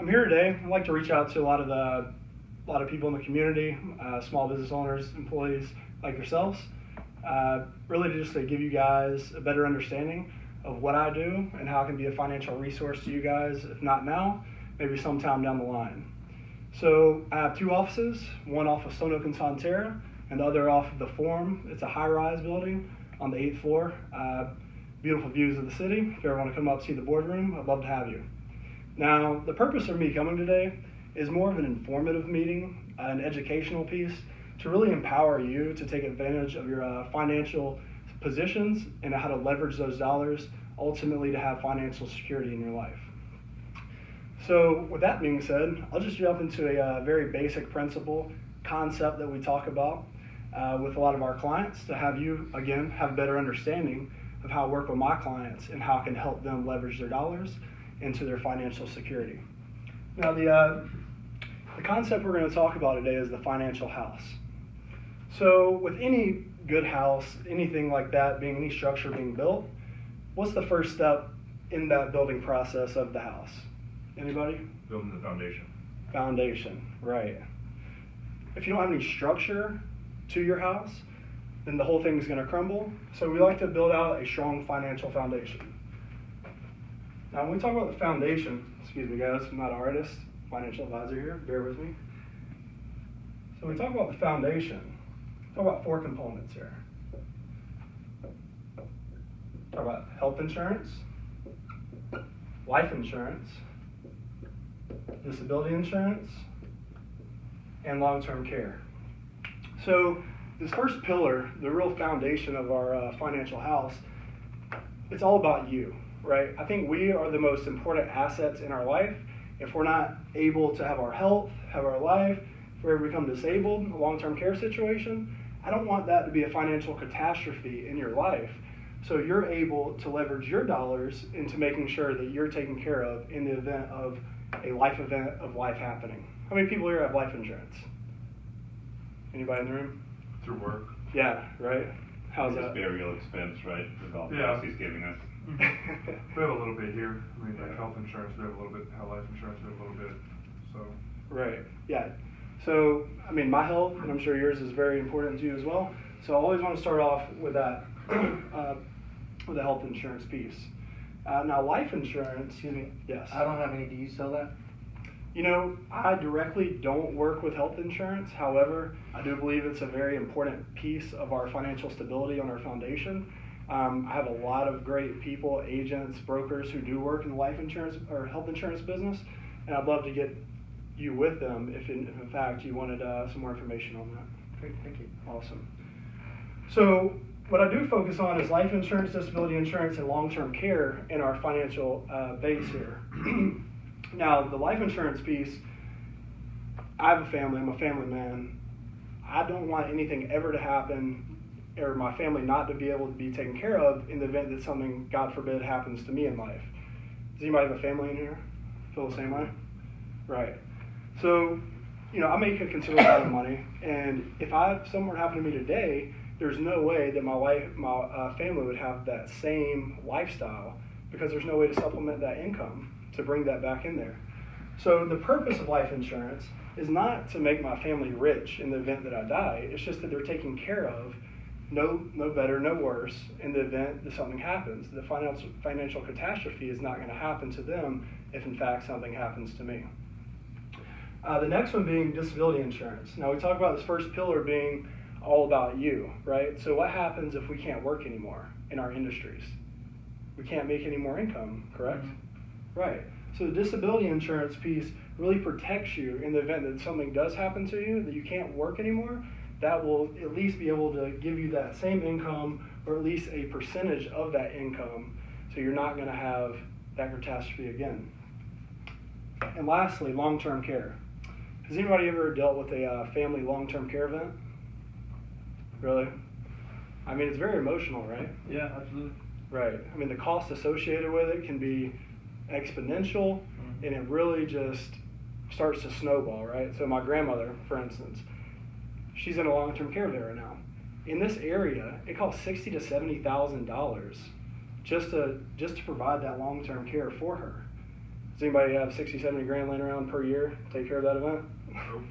I'm here today. I'd like to reach out to a lot of people in the community, small business owners, employees like yourselves, really just to give you guys a better understanding of what I do and how I can be a financial resource to you guys, if not now, maybe sometime down the line. So I have two offices, one off of Stone Oak and Sonterra, and the other off of the Forum. It's a high-rise building on the 8th floor. Beautiful views of the city. If you ever want to come up see the boardroom, I'd love to have you. Now, the purpose of me coming today is more of an informative meeting, an educational piece, to really empower you to take advantage of your financial positions and how to leverage those dollars, ultimately to have financial security in your life. So with that being said, I'll just jump into a very basic principle, concept that we talk about with a lot of our clients to have you, again, have a better understanding of how I work with my clients and how I can help them leverage their dollars into their financial security. Now, the concept we're going to talk about today is the financial house. So with any good house, anything like that, being any structure being built, what's the first step in that building process of the house? Anybody? Building the foundation. Foundation, right. If you don't have any structure to your house, then the whole thing is going to crumble. So we like to build out a strong financial foundation. Now, when we talk about the foundation, excuse me guys, I'm not an artist, financial advisor here, bear with me. So when we talk about the foundation, talk about four components here. Talk about health insurance, life insurance, disability insurance, and long-term care. So this first pillar, the real foundation of our financial house, it's all about you, right? I think we are the most important assets in our life. If we're not able to have our health, have our life, if we ever become disabled, a long-term care situation, I don't want that to be a financial catastrophe in your life. So you're able to leverage your dollars into making sure that you're taken care of in the event of a life event of life happening. How many people here have life insurance? Anybody in the room? Through work. Yeah, right? How's that? It's burial expense, right? With all the Yeah. policies giving us. We have a little bit here. I mean, like health insurance, we have a little bit. Life insurance, we have a little bit. So. Right. Yeah. So, I mean, my health, and I'm sure yours is very important to you as well. So I always want to start off with that, with the health insurance piece. Now, life insurance, excuse me, yes. I don't have any. Do you sell that? You know, I directly don't work with health insurance. However, I do believe it's a very important piece of our financial stability on our foundation. I have a lot of great people, agents, brokers who do work in the life insurance or health insurance business, and I'd love to get you with them if in fact you wanted some more information on that. Great, thank you. Awesome. So what I do focus on is life insurance, disability insurance, and long-term care in our financial base here. Now, the life insurance piece, I have a family, I'm a family man. I don't want anything ever to happen or my family not to be able to be taken care of in the event that something, God forbid, happens to me in life. Does anybody have a family in here? Feel the same way? Right. So, you know, I make a considerable amount of money, and if something were to happen to me today, there's no way that my family would have that same lifestyle because there's no way to supplement that income to bring that back in there. So the purpose of life insurance is not to make my family rich in the event that I die. It's just that they're taken care of, no better, no worse, in the event that something happens. The financial catastrophe is not going to happen to them if in fact something happens to me. The next one being disability insurance. Now we talk about this first pillar being all about you, right? So what happens if we can't work anymore in our industries? We can't make any more income, correct? Mm-hmm. Right. So the disability insurance piece really protects you in the event that something does happen to you, that you can't work anymore. That will at least be able to give you that same income or at least a percentage of that income so you're not going to have that catastrophe again. And lastly, long-term care. Has anybody ever dealt with a family long-term care event? Really? I mean, it's very emotional, right? Yeah, absolutely. Right. I mean, the cost associated with it can be exponential, and it really just starts to snowball, right? So my grandmother, for instance, she's in a long-term care there right now. In this area, it costs $60,000 to $70,000 just to provide that long-term care for her. Does anybody have 60, 70 grand laying around per year to take care of that event? Nope.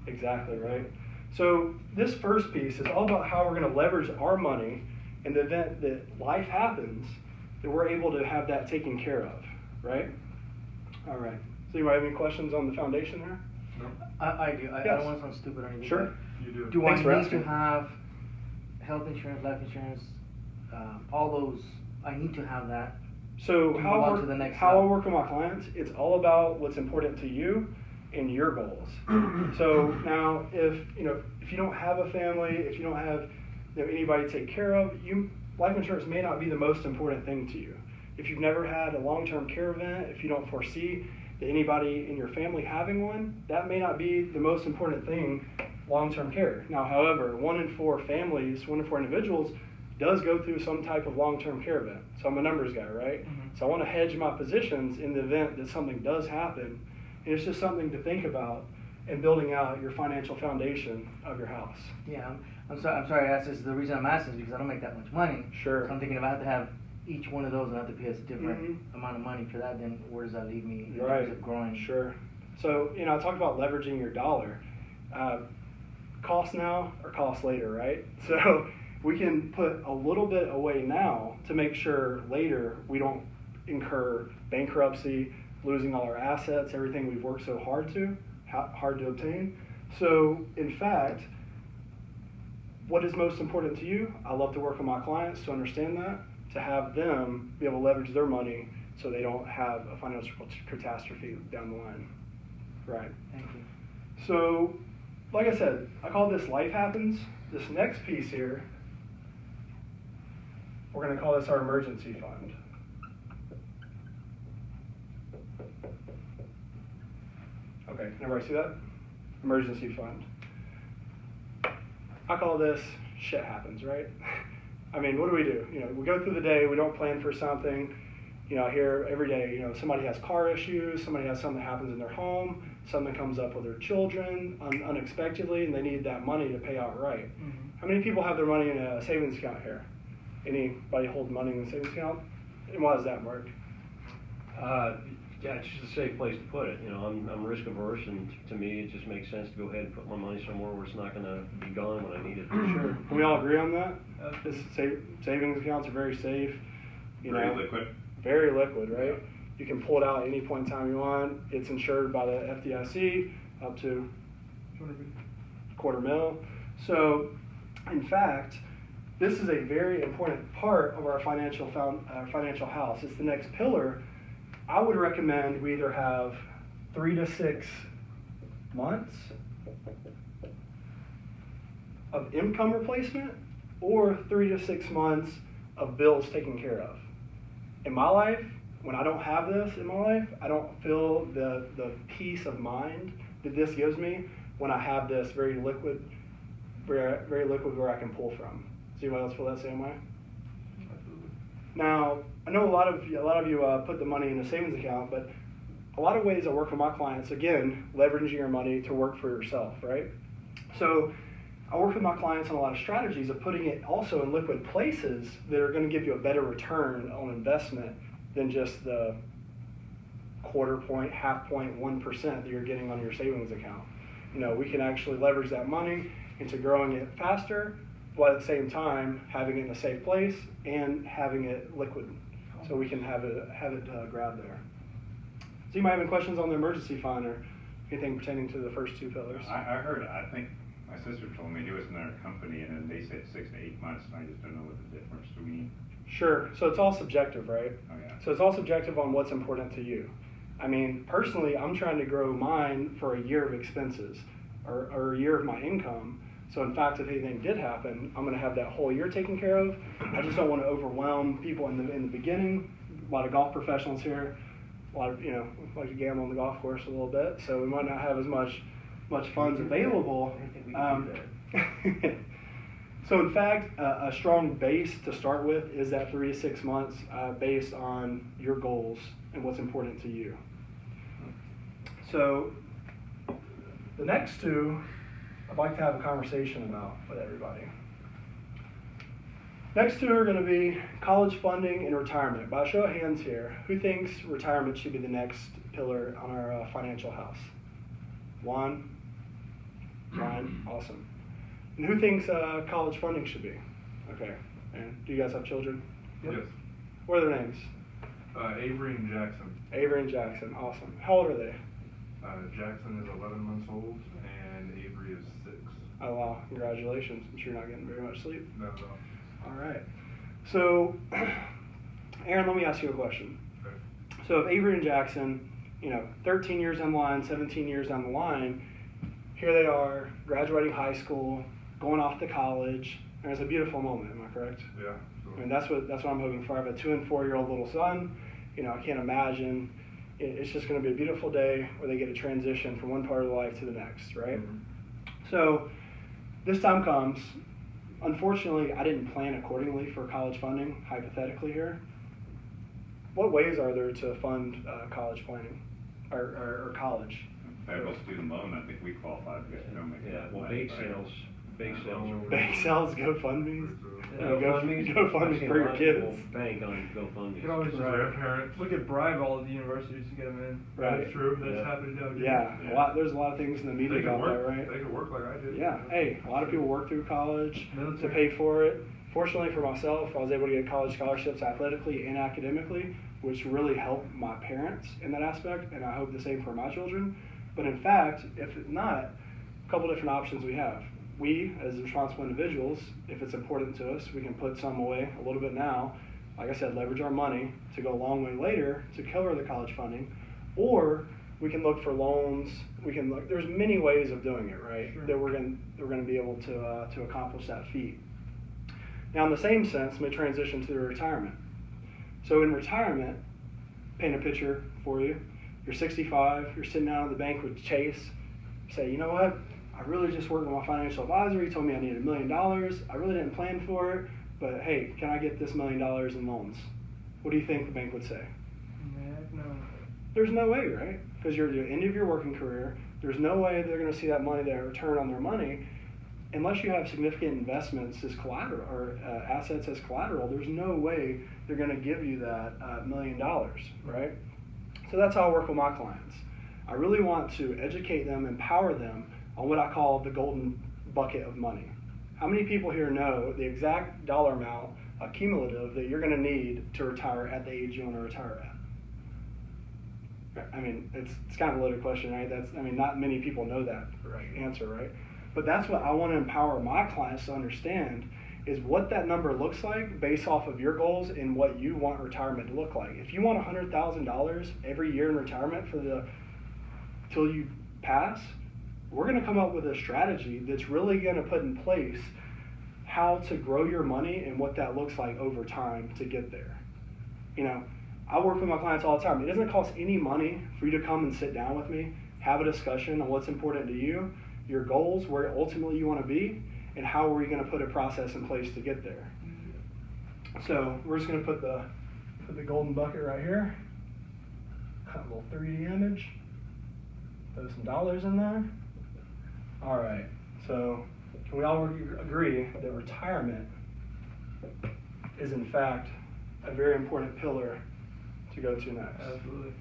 Exactly, right? So this first piece is all about how we're going to leverage our money in the event that life happens, that we're able to have that taken care of, right? All right. So anybody have any questions on the foundation there? Nope. I do. I Yes. don't want to sound stupid or anything. Sure. You do. But do Thanks for I need asking. to have health insurance, life insurance, all those? I need to have that. So Move how, on to the next how I level. work with my clients, it's all about what's important to you and your goals. So now if you don't have a family, if you don't have anybody to take care of, life insurance may not be the most important thing to you. If you've never had a long-term care event, if you don't foresee that anybody in your family having one, that may not be the most important thing, long-term care. Now, however, 1 in 4 families, 1 in 4 individuals does go through some type of long-term care event. So I'm a numbers guy, right? Mhm. So I want to hedge my positions in the event that something does happen. And it's just something to think about in building out your financial foundation of your house. Yeah, I'm sorry. I'm sorry. I asked this. The reason I'm asking is because I don't make that much money. Sure. So I'm thinking if I have to have each one of those and I have to pay a different Mhm. amount of money for that, then where does that leave me in Right. terms of growing? Sure. So, I talked about leveraging your dollar. Cost now or cost later, right? So we can put a little bit away now to make sure later we don't incur bankruptcy, losing all our assets, everything we've worked so hard to obtain. So, in fact, what is most important to you? I love to work with my clients to understand that, to have them be able to leverage their money so they don't have a financial catastrophe down the line. Right. Thank you. So, like I said, I call this life happens. This next piece here, we're going to call this our emergency fund. Okay, everybody see that? Emergency fund. I call this shit happens, right? I mean, what do? We go through the day, we don't plan for something. I hear every day, somebody has car issues, somebody has something that happens in their home, something comes up with their children unexpectedly, and they need that money to pay out right. Mm-hmm. How many people have their money in a savings account here? Anybody hold money in a savings account? And why does that work? Yeah, it's just a safe place to put it. I'm risk averse, and to me, it just makes sense to go ahead and put my money somewhere where it's not going to be gone when I need it. Sure. Can we all agree on that? Savings accounts are very safe. Very liquid. Very liquid, right? You can pull it out at any point in time you want. It's insured by the FDIC up to $250,000. So, in fact, this is a very important part of our financial house. It's the next pillar. I would recommend we either have 3 to 6 months of income replacement or 3 to 6 months of bills taken care of. In my life, when I don't have this in my life, I don't feel the peace of mind that this gives me when I have this very liquid where I can pull from. Does anybody else feel that same way? Absolutely. Now, I know a lot of you put the money in a savings account, but a lot of ways I work with my clients, again, leveraging your money to work for yourself, right? So I work with my clients on a lot of strategies of putting it also in liquid places that are going to give you a better return on investment than just the quarter point, half point, 1% that you're getting on your savings account. We can actually leverage that money into growing it faster, while at the same time having it in a safe place and having it liquid, so we can have it grabbed there. So you might have any questions on the emergency fund or anything pertaining to the first 2 pillars? I think my sister told me he was in their company and then they said 6 to 8 months, and I just don't know what the difference to me. Sure. So it's all subjective, right? Oh, yeah. So it's all subjective on what's important to you. I mean, personally, I'm trying to grow mine for a year of expenses or a year of my income. So in fact, if anything did happen, I'm going to have that whole year taken care of. I just don't want to overwhelm people in the beginning. A lot of golf professionals here, a lot of like to gamble on the golf course a little bit, so we might not have as much funds available. I think we can do that. So in fact, a strong base to start with is that 3 to 6 months based on your goals and what's important to you. So the next 2, I'd like to have a conversation about with everybody. Next two are going to be college funding and retirement. By a show of hands here, who thinks retirement should be the next pillar on our financial house? One. Ryan, awesome. And who thinks college funding should be? Okay. And do you guys have children? Yes. What are their names? Avery and Jackson. Avery and Jackson, awesome. How old are they? Jackson is 11 months old and Avery is 6. Oh wow, congratulations. I'm sure you're not getting very much sleep. No. All right. So, Aaron, let me ask you a question. Okay. So if Avery and Jackson, 13 years down the line, 17 years down the line, here they are, graduating high school, going off to college, and it's a beautiful moment, am I correct? Yeah. I mean, that's what I'm hoping for. I have a 2 and 4-year-old little son. I can't imagine. It's just going to be a beautiful day where they get to transition from one part of their life to the next, right? Mhm. So this time comes. Unfortunately, I didn't plan accordingly for college funding, hypothetically here. What ways are there to fund college planning or college? Federal student loan, I think we qualify because we don't make Yeah, that well, money, bake right? sales are. Bank sales, GoFundMes. GoFundMes. GoFundMes for your kids. Bank on GoFundMes. You can always just, Grandparents. we could bribe all of the universities to get them in. Right. That's true. That's Yeah. happened now. Yeah, Yeah. there's a lot of things in the They media could about that, work. right? They could work like I did. Yeah, hey, a lot of people work through college to Military. pay for it. Fortunately for myself, I was able to get college scholarships athletically and academically, which really helped my parents in that aspect, and I hope the same for my children. But in fact, if not, a couple different options we have. We, as responsible individuals, if it's important to us, we can put some away a little bit now. Like I said, leverage our money to go a long way later to cover the college funding, or we can look for loans. We can look. There's many ways of doing it, right? Sure. That we're going to be able to accomplish that feat. Now, in the same sense, let me transition to the retirement. So in retirement, paint a picture for you. You're 65. You're sitting down at the bank with Chase. You say, you know what? I really just worked with my financial advisor. He told me I needed $1 million. I really didn't plan for it, but hey, can I get this $1 million in loans? What do you think the bank would say? Heck no. There's no way, right? Because you're at the end of your working career. There's no way they're going to see that money, that return on their money, unless you have significant investments as collateral or assets as collateral. There's no way they're going to give you that $1 million, right? So that's how I work with my clients. I really want to educate them, empower them on what I call the golden bucket of money. How many people here know the exact dollar amount, cumulative, that you're going to need to retire at the age you want to retire at? I mean, it's kind of a loaded question, right? Not many people know that answer, right? But that's what I want to empower my clients to understand, is what that number looks like based off of your goals and what you want retirement to look like. If you want $100,000 every year in retirement till you pass, we're going to come up with a strategy that's really going to put in place how to grow your money and what that looks like over time to get there. I work with my clients all the time. It doesn't cost any money for you to come and sit down with me, have a discussion on what's important to you, your goals, where ultimately you want to be, and how are we going to put a process in place to get there. So we're just going to put the golden bucket right here, a little 3D image, throw some dollars in there. All right, so can we all agree that retirement is in fact a very important pillar to go to next? Absolutely.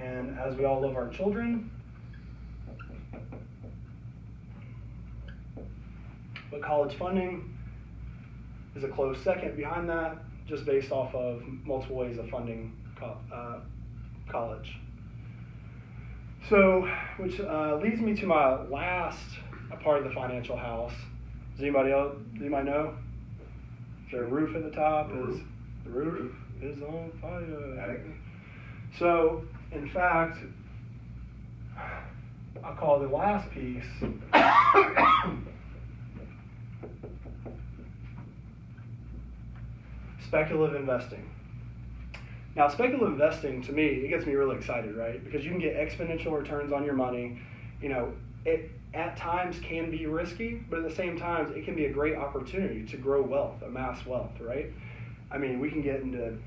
And as we all love our children, but college funding is a close second behind that, just based off of multiple ways of funding college. So, which leads me to my last part of the financial house. Does anybody know? Is there a roof at the top? The roof is on fire. So, in fact, I'll call the last piece speculative investing. Now, speculative investing, to me, it gets me really excited, right? Because you can get exponential returns on your money. It at times can be risky, but at the same time, it can be a great opportunity to grow wealth, amass wealth, right? I mean, we can get into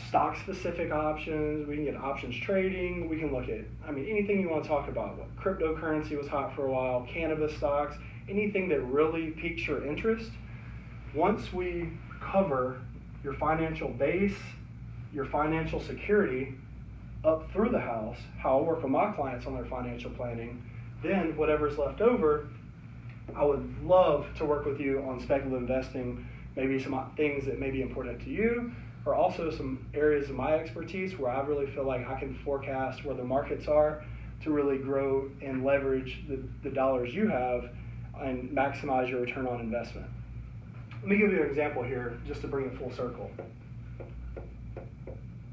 stock-specific options. We can get options trading. We can look at, anything you want to talk about. What cryptocurrency was hot for a while, cannabis stocks, anything that really piques your interest. Once we cover your financial base, your financial security up through the house, how I work with my clients on their financial planning. Then whatever's left over, I would love to work with you on speculative investing, maybe some things that may be important to you, or also some areas of my expertise where I really feel like I can forecast where the markets are to really grow and leverage the dollars you have and maximize your return on investment. Let me give you an example here just to bring it full circle.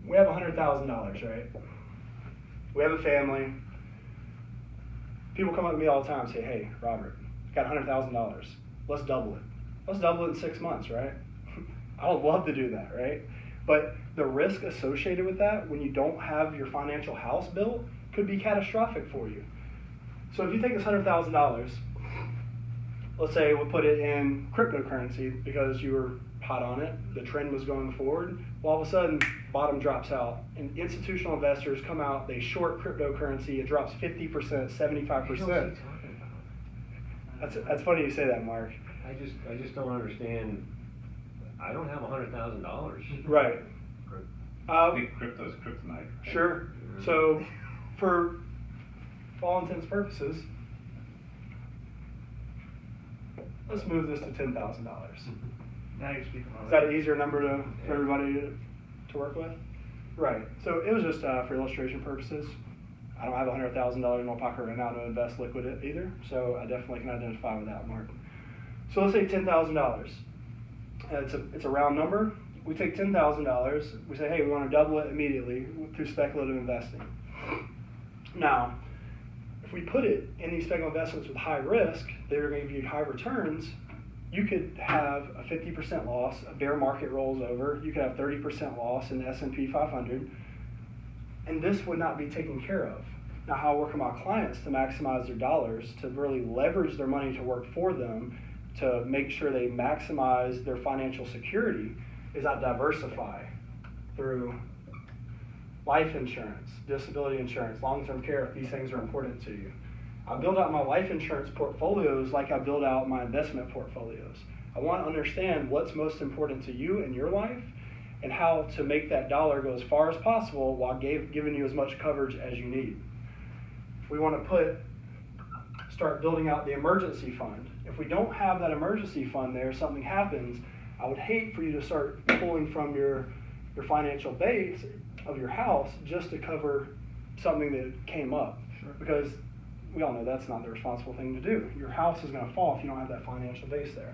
We have $100,000, right? We have a family. People come up to me all the time and say, hey, Robert, got $100,000. Let's double it. Let's double it in 6 months, right? I would love to do that, right? But the risk associated with that when you don't have your financial house built could be catastrophic for you. So if you take this $100,000, let's say we put it in cryptocurrency because you were hot on it, the trend was going forward, well, all of a sudden, bottom drops out, and institutional investors come out, they short cryptocurrency, it drops 50%, 75%. That's funny you say that, Mark. I just don't understand. I don't have $100,000. Right. I think crypto's kryptonite. Sure. So, for all intents and purposes, let's move this to $10,000. Now you're speaking Is that an easier number for everybody to work with? Right. So it was just for illustration purposes. I don't have $100,000 in my pocket right now to invest liquid either, so I definitely can identify with that, Mark. So let's say $10,000. It's a round number. We take $10,000. We say, hey, we want to double it immediately through speculative investing. Now, if we put it in these speculative investments with high risk, they're going to give you high returns. You could have a 50% loss, a bear market rolls over, you could have 30% loss in the S&P 500, and this would not be taken care of. Now, how I work with my clients to maximize their dollars, to really leverage their money to work for them, to make sure they maximize their financial security, is I diversify through life insurance, disability insurance, long-term care if these things are important to you. I build out my life insurance portfolios like I build out my investment portfolios. I want to understand what's most important to you in your life and how to make that dollar go as far as possible while giving you as much coverage as you need. We want to start building out the emergency fund. If we don't have that emergency fund there, something happens, I would hate for you to start pulling from your financial base of your house just to cover something that came up. Sure. Because we all know that's not the responsible thing to do. Your house is going to fall if you don't have that financial base there.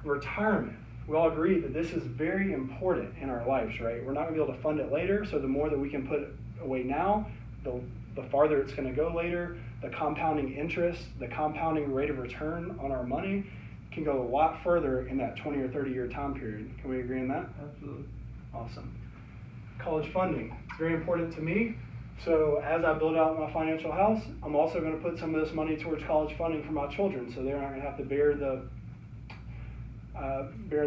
Retirement. We all agree that this is very important in our lives, right? We're not going to be able to fund it later, so the more that we can put away now, the farther it's going to go later. The compounding interest, the compounding rate of return on our money can go a lot further in that 20 or 30 year time period. Can we agree on that? Absolutely. Awesome. College funding. It's very important to me. So as I build out my financial house, I'm also going to put some of this money towards college funding for my children, so they're not going to have to bear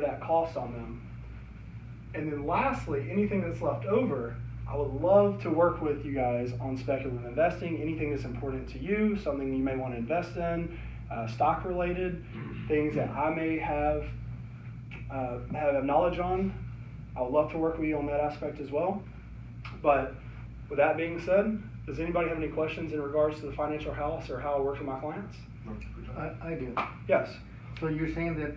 that cost on them. And then lastly, anything that's left over, I would love to work with you guys on speculative investing, anything that's important to you, something you may want to invest in, stock related, things that I may have knowledge on. I would love to work with you on that aspect as well. But with that being said, does anybody have any questions in regards to the financial house or how I work with my clients? I do. Yes. So you're saying that,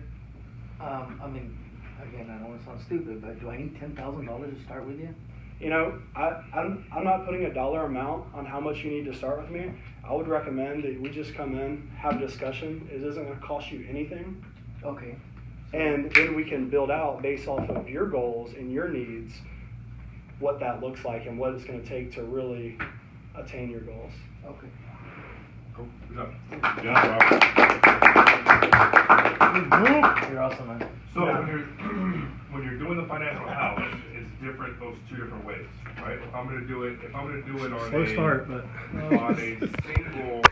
I mean, again, I don't want to sound stupid, but do I need $10,000 to start with you? You know, I'm not putting a dollar amount on how much you need to start with me. I would recommend that we just come in, have a discussion. It isn't going to cost you anything. Okay. And then we can build out based off of your goals and your needs what that looks like and what it's going to take to really attain your goals. Okay. Cool. Good job. Good job, Robert. You're awesome, man. So when you're doing the financial house, it's different, those two different ways, right? If I'm gonna do it on Slow start, but on a single